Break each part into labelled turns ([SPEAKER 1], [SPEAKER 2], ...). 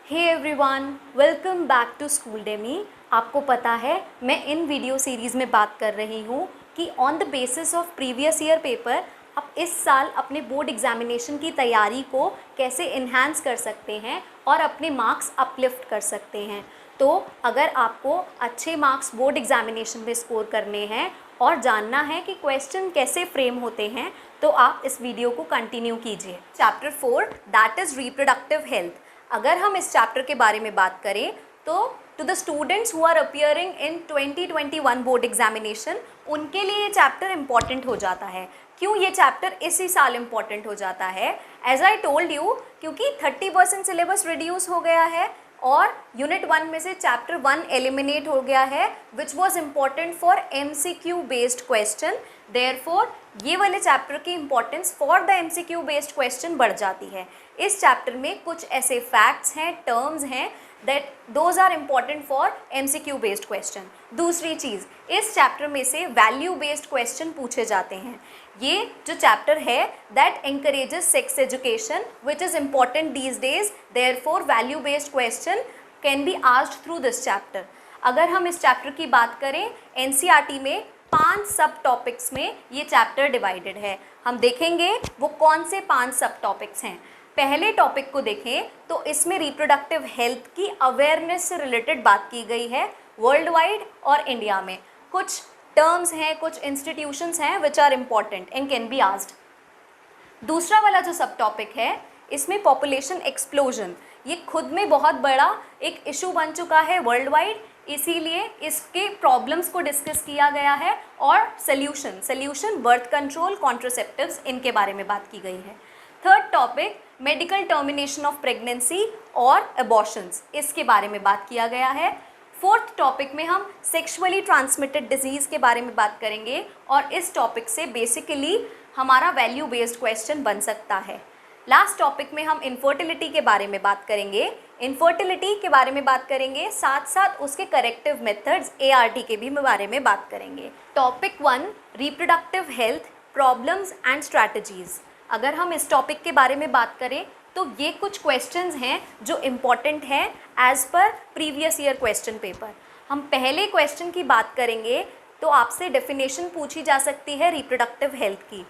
[SPEAKER 1] Hey everyone, welcome back to Schooldemy. आपको पता है मैं इन वीडियो सीरीज़ में बात कर रही हूँ कि on the basis of previous year paper आप इस साल अपने बोर्ड एग्जामिनेशन की तैयारी को कैसे इन्हांस कर सकते हैं और अपने मार्क्स अपलिफ्ट कर सकते हैं। तो अगर आपको अच्छे मार्क्स बोर्ड एग्जामिनेशन में स्कोर करने हैं और जानना है कि क्वेश्चन कैसे फ्रेम होते हैं तो आप इस वीडियो को कंटिन्यू कीजिए। Chapter 4 that is reproductive health. अगर हम इस चैप्टर के बारे में बात करें तो to the students who are appearing in 2021 board examination उनके लिए ये चैप्टर इम्पॉर्टेंट हो जाता है। क्यों ये चैप्टर इसी साल इम्पॉर्टेंट हो जाता है? एज आई टोल्ड यू, क्योंकि 30% सिलेबस रिड्यूस हो गया है और यूनिट 1 में से चैप्टर 1 एलिमिनेट हो गया है which was important for MCQ based question. Therefore ये वाले चैप्टर की importance for the MCQ based question बढ़ जाती है। इस चैप्टर में कुछ ऐसे फैक्ट्स हैं, टर्म्स हैं that those are important for MCQ based question. दूसरी चीज़, इस चैप्टर में से वैल्यू बेस्ड क्वेश्चन पूछे जाते हैं। ये जो चैप्टर है that encourages sex education which is important these days. Therefore value based question can be asked through this chapter. अगर हम इस चैप्टर की बात करें, NCERT में 5 सब टॉपिक्स में ये चैप्टर डिवाइडेड है। हम देखेंगे वो कौन से 5 सब टॉपिक्स हैं। पहले टॉपिक को देखें तो इसमें रिप्रोडक्टिव हेल्थ की अवेयरनेस से रिलेटेड बात की गई है वर्ल्ड वाइड और इंडिया में। कुछ टर्म्स हैं, कुछ इंस्टीट्यूशंस हैं which are important and can be asked. दूसरा वाला जो सब टॉपिक है इसमें पॉपुलेशन एक्सप्लोजन, ये खुद में बहुत बड़ा एक इशू बन चुका है वर्ल्ड वाइड, इसीलिए इसके प्रॉब्लम्स को डिस्कस किया गया है और सल्यूशन बर्थ कंट्रोल, कॉन्ट्रासेप्टिव्स, इनके बारे में बात की गई है। Third topic medical termination of pregnancy और अबॉर्शंस, इसके बारे में बात किया गया है। फोर्थ टॉपिक में हम सेक्सुअली ट्रांसमिटेड डिजीज़ के बारे में बात करेंगे और इस टॉपिक से बेसिकली हमारा वैल्यू बेस्ड क्वेश्चन बन सकता है। लास्ट टॉपिक में हम इनफर्टिलिटी के बारे में बात करेंगे। इनफर्टिलिटी के बारे में बात करेंगे, साथ साथ उसके करेक्टिव मेथड्स ART के भी बारे में बात करेंगे। Topic 1 reproductive health problems and strategies. अगर हम इस टॉपिक के बारे में बात करें तो ये कुछ क्वेश्चंस हैं जो इम्पॉर्टेंट हैं as per previous year question paper. हम पहले क्वेश्चन की बात करेंगे तो आपसे डेफिनेशन पूछी जा सकती है रिप्रोडक्टिव हेल्थ की।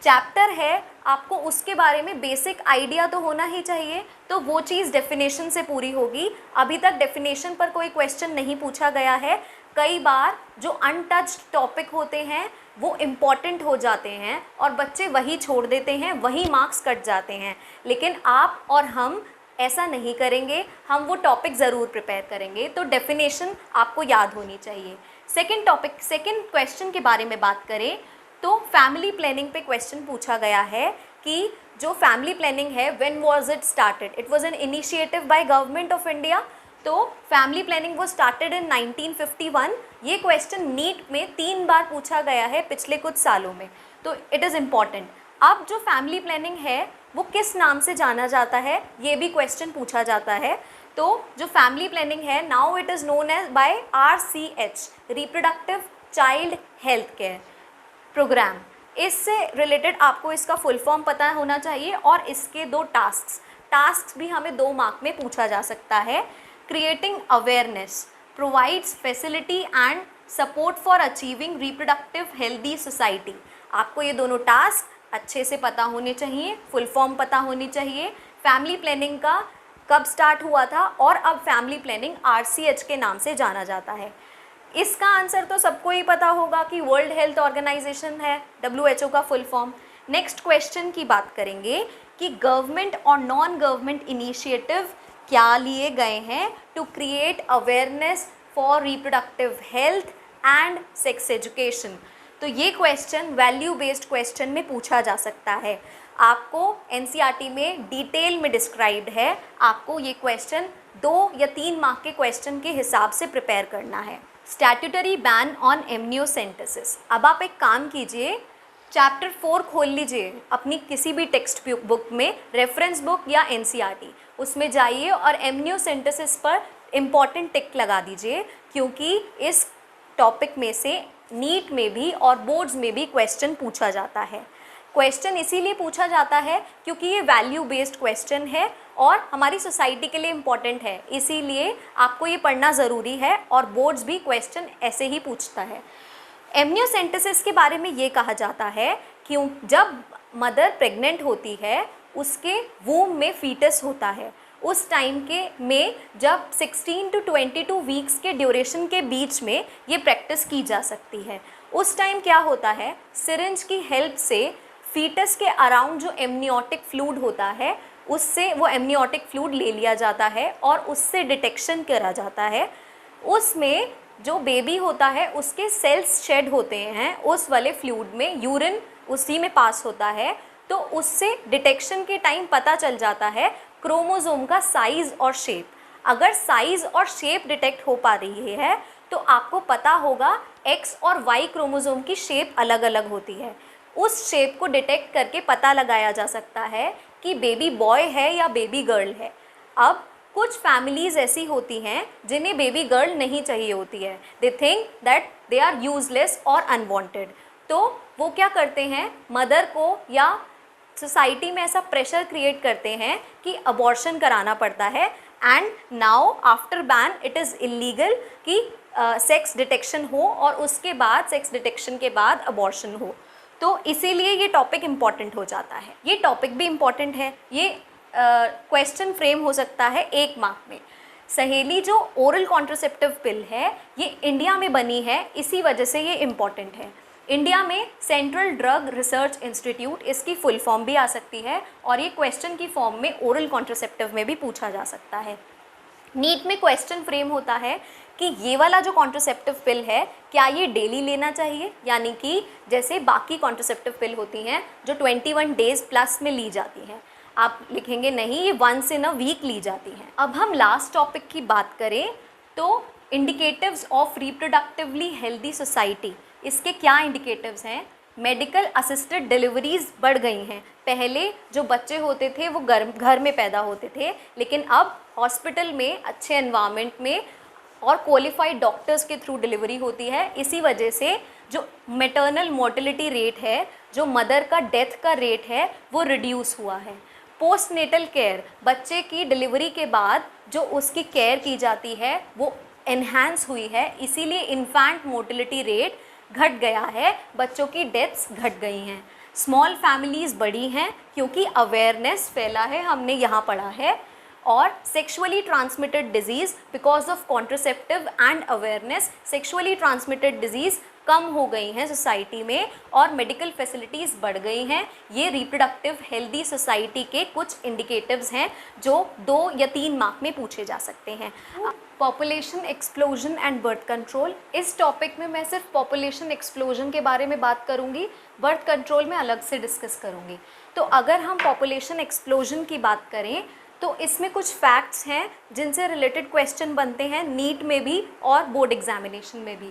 [SPEAKER 1] चैप्टर है, आपको उसके बारे में बेसिक आइडिया तो होना ही चाहिए, तो वो चीज़ डेफिनेशन से पूरी होगी। अभी तक डेफिनेशन पर कोई क्वेश्चन नहीं पूछा गया है। कई बार जो अनटच्ड टॉपिक होते हैं वो इम्पॉर्टेंट हो जाते हैं और बच्चे वही छोड़ देते हैं, वही मार्क्स कट जाते हैं। लेकिन आप और हम ऐसा नहीं करेंगे, हम वो टॉपिक ज़रूर प्रिपेयर करेंगे। तो डेफिनेशन आपको याद होनी चाहिए। सेकेंड क्वेश्चन के बारे में बात करें तो फैमिली प्लानिंग पे क्वेश्चन पूछा गया है कि जो फैमिली प्लानिंग है when was it started? It was an initiative by government of India. तो फैमिली प्लानिंग वो स्टार्टेड इन 1951। ये क्वेश्चन नीट में 3 बार पूछा गया है पिछले कुछ सालों में, तो इट इज़ इम्पॉर्टेंट। अब जो फैमिली प्लानिंग है वो किस नाम से जाना जाता है, ये भी क्वेश्चन पूछा जाता है। तो जो फैमिली प्लानिंग है now it is known as by RCH, reproductive child health care programme. इससे रिलेटेड आपको इसका फुल फॉर्म पता होना चाहिए और इसके 2 टास्क भी हमें 2 मार्क में पूछा जा सकता है। Creating awareness provides facility and support for achieving reproductive healthy society. आपको ये दोनों टास्क अच्छे से पता होने चाहिए, फुल फॉर्म पता होनी चाहिए। फैमिली प्लानिंग का कब स्टार्ट हुआ था और अब फैमिली प्लानिंग RCH के नाम से जाना जाता है। इसका आंसर तो सबको ही पता होगा कि वर्ल्ड हेल्थ ऑर्गेनाइजेशन है, WHO का फुल फॉर्म। नेक्स्ट क्वेश्चन की बात करेंगे कि गवर्नमेंट और नॉन गवर्नमेंट इनिशिएटिव क्या लिए गए हैं to create awareness for reproductive health and sex education. तो ये क्वेश्चन वैल्यू बेस्ड क्वेश्चन में पूछा जा सकता है। आपको NCERT में डिटेल में डिस्क्राइब्ड है, आपको ये क्वेश्चन 2 या 3 मार्क के क्वेश्चन के हिसाब से प्रिपेयर करना है। Statutory ban on amniocentesis. अब आप एक काम कीजिए, चैप्टर 4 खोल लीजिए अपनी किसी भी टेक्स्ट बुक में, रेफरेंस बुक या NCERT, उसमें जाइए और एमनियोसेंटेसिस पर इम्पॉर्टेंट टिक लगा दीजिए, क्योंकि इस टॉपिक में से नीट में भी और बोर्ड्स में भी क्वेश्चन पूछा जाता है। क्वेश्चन इसीलिए पूछा जाता है क्योंकि ये वैल्यू बेस्ड क्वेश्चन है और हमारी सोसाइटी के लिए इम्पॉर्टेंट है, इसीलिए आपको ये पढ़ना ज़रूरी है और बोर्ड्स भी क्वेश्चन ऐसे ही पूछता है। एमनियोसेंटेसिस के बारे में ये कहा जाता है क्यों जब मदर प्रेग्नेंट होती है उसके वूम में फीटस होता है, उस टाइम के में जब 16 to 22 वीक्स के ड्यूरेशन के बीच में ये प्रैक्टिस की जा सकती है। उस टाइम क्या होता है, सिरिंज की हेल्प से फीटस के अराउंड जो एमनियोटिक फ्लूइड होता है उससे वो एमनियोटिक फ्लूइड ले लिया जाता है और उससे डिटेक्शन करा जाता है। उसमें जो बेबी होता है उसके सेल्स शेड होते हैं उस वाले फ्लूइड में, यूरिन उसी में पास होता है, तो उससे डिटेक्शन के टाइम पता चल जाता है क्रोमोसोम का साइज़ और शेप। अगर साइज़ और शेप डिटेक्ट हो पा रही है तो आपको पता होगा एक्स और वाई क्रोमोसोम की शेप अलग अलग होती है। उस शेप को डिटेक्ट करके पता लगाया जा सकता है कि बेबी बॉय है या बेबी गर्ल है। अब कुछ फैमिलीज़ ऐसी होती हैं जिन्हें बेबी गर्ल नहीं चाहिए होती है, they think that they are useless और अनवांटेड, तो वो क्या करते हैं, मदर को या सोसाइटी में ऐसा प्रेशर क्रिएट करते हैं कि अबॉर्शन कराना पड़ता है। And now after ban it is illegal कि सेक्स डिटेक्शन हो और उसके बाद सेक्स डिटेक्शन के बाद अबॉर्शन हो, तो इसीलिए ये टॉपिक इम्पॉर्टेंट हो जाता है। ये टॉपिक भी इम्पॉर्टेंट है, ये क्वेश्चन फ्रेम हो सकता है 1 मार्क में। सहेली जो ओरल कॉन्ट्रासेप्टिव पिल है ये इंडिया में बनी है, इसी वजह से ये इम्पॉर्टेंट है। इंडिया में सेंट्रल ड्रग रिसर्च इंस्टीट्यूट, इसकी फुल फॉर्म भी आ सकती है और ये क्वेश्चन की फॉर्म में ओरल कॉन्ट्रासेप्टिव में भी पूछा जा सकता है। नीट में क्वेश्चन फ्रेम होता है कि ये वाला जो कॉन्ट्रासेप्टिव पिल है क्या ये डेली लेना चाहिए, यानी कि जैसे बाकी कॉन्ट्रासेप्टिव पिल होती हैं जो 21 डेज़ प्लस में ली जाती हैं, आप लिखेंगे नहीं, ये वंस इन अ वीक ली जाती हैं। अब हम लास्ट टॉपिक की बात करें तो इंडिकेटिव्स ऑफ रिप्रोडक्टिवली हेल्दी सोसाइटी, इसके क्या इंडिकेटिव्स हैं। मेडिकल असिस्टेड डिलीवरीज़ बढ़ गई हैं। पहले जो बच्चे होते थे वो घर में पैदा होते थे, लेकिन अब हॉस्पिटल में अच्छे एनवायरनमेंट में और क्वालिफाइड डॉक्टर्स के थ्रू डिलीवरी होती है। इसी वजह से जो मैटरनल मोर्टेलिटी रेट है, जो मदर का डेथ का रेट है, वो रिड्यूस हुआ है। पोस्टनेटल केयर, बच्चे की डिलीवरी के बाद जो उसकी केयर की जाती है वो एनहांस हुई है, इसीलिए इन्फेंट मोर्टेलिटी रेट घट गया है, बच्चों की डेथ्स घट गई हैं। स्मॉल फैमिलीज़ बढ़ी हैं क्योंकि अवेयरनेस फैला है, हमने यहाँ पढ़ा है। और sexually transmitted diseases because of contraceptive and awareness, sexually transmitted diseases कम हो गई हैं सोसाइटी में और मेडिकल फैसिलिटीज़ बढ़ गई हैं। ये रिप्रोडक्टिव हेल्दी सोसाइटी के कुछ इंडिकेटिव्स हैं जो 2 या 3 मार्क में पूछे जा सकते हैं। Population explosion and birth control, इस टॉपिक में मैं सिर्फ पॉपुलेशन एक्सप्लोजन के बारे में बात करूंगी, बर्थ कंट्रोल में अलग से डिस्कस करूंगी। तो अगर हम पॉपुलेशन एक्सप्लोजन की बात करें तो इसमें कुछ फैक्ट्स हैं जिनसे रिलेटेड क्वेश्चन बनते हैं नीट में भी और बोर्ड एग्जामिनेशन में भी।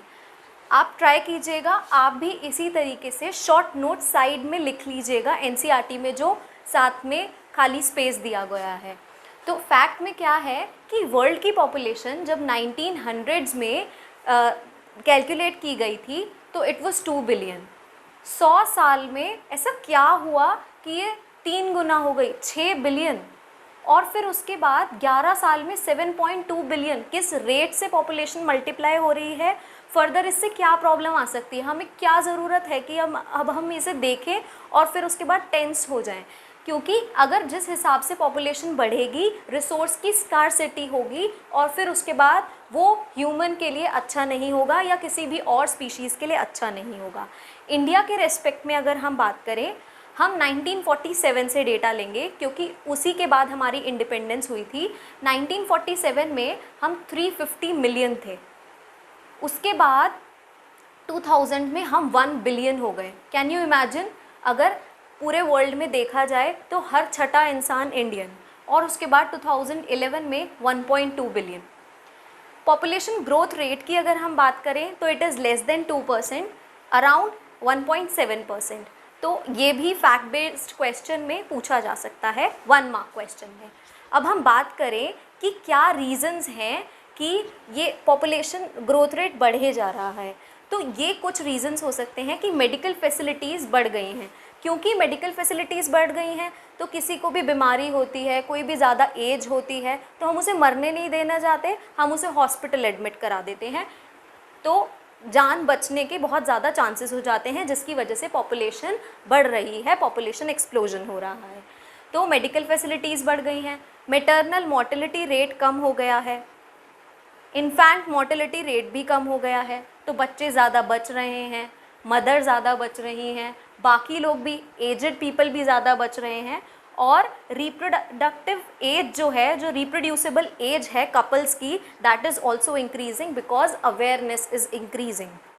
[SPEAKER 1] आप ट्राई कीजिएगा, आप भी इसी तरीके से शॉर्ट नोट साइड में लिख लीजिएगा एनसीईआरटी में जो साथ में खाली स्पेस दिया गया है। तो फैक्ट में क्या है कि वर्ल्ड की पॉपुलेशन जब 1900s में कैलकुलेट की गई थी तो इट वाज 2 बिलियन। 100 साल में ऐसा क्या हुआ कि ये 3 गुना हो गई, 6 बिलियन, और फिर उसके बाद 11 साल में 7.2 बिलियन। किस रेट से पॉपुलेशन मल्टीप्लाई हो रही है, फर्दर इससे क्या प्रॉब्लम आ सकती है, हमें क्या ज़रूरत है कि अब हम इसे देखें और फिर उसके बाद टेंस हो जाएं। क्योंकि अगर जिस हिसाब से पॉपुलेशन बढ़ेगी रिसोर्स की स्कार्सिटी होगी और फिर उसके बाद वो ह्यूमन के लिए अच्छा नहीं होगा या किसी भी और स्पीशीज़ के लिए अच्छा नहीं होगा। इंडिया के रेस्पेक्ट में अगर हम बात करें, हम 1947 से डेटा लेंगे क्योंकि उसी के बाद हमारी इंडिपेंडेंस हुई थी। 1947 में हम 350 मिलियन थे, उसके बाद 2000 में हम 1 बिलियन हो गए। कैन यू इमेजिन, अगर पूरे वर्ल्ड में देखा जाए तो हर छठा इंसान इंडियन, और उसके बाद 2011 में 1.2 बिलियन। पॉपुलेशन ग्रोथ रेट की अगर हम बात करें तो it is less than 2%, around 1.7%। तो ये भी फैक्ट बेस्ड क्वेश्चन में पूछा जा सकता है, 1 मार्क क्वेश्चन में। अब हम बात करें कि क्या रीज़न्स हैं कि ये पॉपुलेशन ग्रोथ रेट बढ़े जा रहा है, तो ये कुछ रीज़न्स हो सकते हैं कि मेडिकल फैसिलिटीज़ बढ़ गई हैं। क्योंकि मेडिकल फैसिलिटीज़ बढ़ गई हैं तो किसी को भी बीमारी होती है, कोई भी ज़्यादा एज होती है तो हम उसे मरने नहीं देना चाहते, हम उसे हॉस्पिटल एडमिट करा देते हैं, तो जान बचने के बहुत ज़्यादा चांसेस हो जाते हैं, जिसकी वजह से पॉपुलेशन बढ़ रही है, पॉपुलेशन एक्सप्लोजन हो रहा है। तो मेडिकल फैसिलिटीज़ बढ़ गई हैं, मैटरनल मोर्टेलिटी रेट कम हो गया है, इन्फेंट मोर्टेलिटी रेट भी कम हो गया है, तो बच्चे ज़्यादा बच रहे हैं, मदर ज़्यादा बच रही हैं, बाकी लोग भी, एजेड पीपल भी ज़्यादा बच रहे हैं, और रिप्रोडक्टिव एज जो है, जो रिप्रोड्यूसिबल एज है कपल्स की, that is also increasing because awareness is increasing.